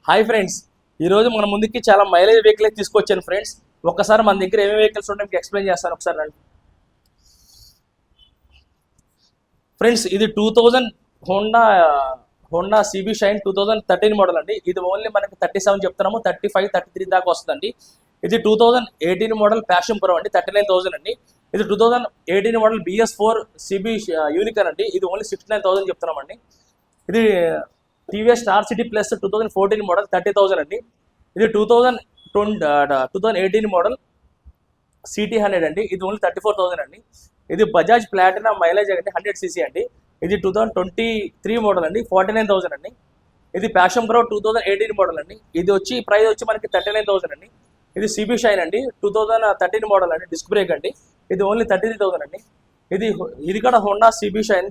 Hi friends, ఈరోజు మన ముందుకి చాలా మైలేజ్ వెహికల్ తీసుకొచ్చాను ఫ్రెండ్స్. ఒక్కసారి మన దగ్గర ఏమేమి వెహికల్స్ ఉంటాయి మీకు ఎక్స్ప్లెయిన్ చేస్తాను ఒకసారి రండి ఫ్రెండ్స్. ఇది 2000 Honda Honda CB Shine 2013 model అండి. ఇది ఓన్లీ మనకి 37 చెప్తున్నాము, 35, 33 దాకా వస్తుందండి. ఇది 2018 మోడల్ ప్యాషన్ ప్రో అండి, 39,000 అండి. ఇది 2018 మోడల్ BS4 సిబి యూనికాన్ అండి. ఇది ఓన్లీ 69,000 చెప్తున్నామండి. ఇది TVS star city plus 2014 model 30,000 అండి. ఇది 2018 మోడల్ CT100 అండి. ఇది ఓన్లీ 34,000 అండి. ఇది బజాజ్ ప్లాటినా మైలేజ్ అండి, 100cc అండి. ఇది 2023 మోడల్ అండి, 49,000 అండి. ఇది ప్యాషన్ ప్రో 2018 మోడల్ అండి. ఇది వచ్చి ప్రైస్ వచ్చి మనకి 39,000 అండి. ఇది సిబి షైన్ అండి, 2013 మోడల్ అండి, డిస్క్ బ్రేక్ అండి. ఇది ఓన్లీ 33,000 అండి. ఇది కూడా హోండా సిబి షైన్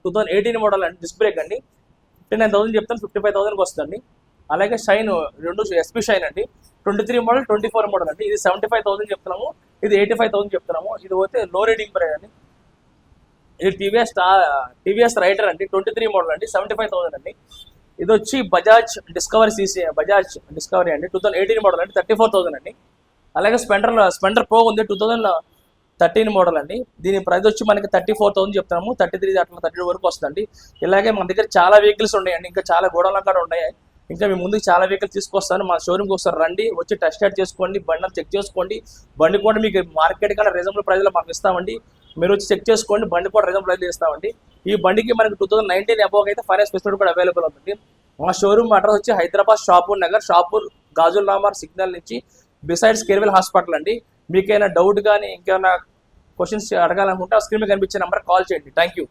2018 మోడల్ అండి, డిస్క్ బ్రేక్ అండి. 59,000 చెప్తాను, 55,000కి వస్తుందండి. అలాగే షైన్ రెండు ఎస్పీ షైన్ అండి, 23 మోడల్ 24 మోడల్ అండి. ఇది 75,000 చెప్తున్నాము, ఇది 85,000 చెప్తున్నాము. ఇది పోతే లో రేటింగ్ ప్రైస్ అండి. ఇది టీవీఎస్ రైడర్ అండి, 23 మోడల్ అండి, 75,000 అండి. ఇది వచ్చి బజాజ్ డిస్కవరీ అండి, 2018 మోడల్ అండి, 34,000 అండి. అలాగే స్పెండర్ ప్రో ఉంది, 2013 మోడల్ అండి. దీని ప్రైస్ వచ్చి మనకి 34,000 చెప్తాము, 33 అట్లా 32 వరకు వస్తుందండి. ఇలాగే మన దగ్గర చాలా వెహికల్స్ ఉన్నాయండి, ఇంకా చాలా గోడౌన్లు కూడా ఉన్నాయి. ఇంకా మీ ముందుకు చాలా వెహికల్స్ తీసుకొస్తాను. మా షోరూమ్కి ఒకసారి రండి, వచ్చి టెస్ట్ రైడ్ చేసుకోండి, బండి చెక్ చేసుకోండి. బండి కూడా మీకు మార్కెట్ కన్నా రీజనబుల్ ప్రైస్లో మాకు ఇస్తామండి. మీరు వచ్చి చెక్ చేసుకోండి, బండి కూడా రీజనబుల్ ప్రైస్లో ఇస్తామండి. ఈ బండికి మనకి 2019 అబోవ్ అయితే ఫైనాన్స్ ఫెసిలిటీ కూడా అవైలబుల్ ఉంటుంది. మా షోరూమ్ అడ్రస్ వచ్చి హైదరాబాద్ షాపూర్ నగర్, గాజుల్ నామర్ సిగ్నల్ నుంచి బిసైడ్స్ కేర్వెల్ హాస్పిటల్ అండి. మీకైనా డౌట్ కానీ ఇంకేమైనా క్వశ్చన్స్ అడగాలనుకుంటే ఆ స్క్రీన్ మీద కనిపించే నెంబర్ కాల్ చేయండి. Thank you.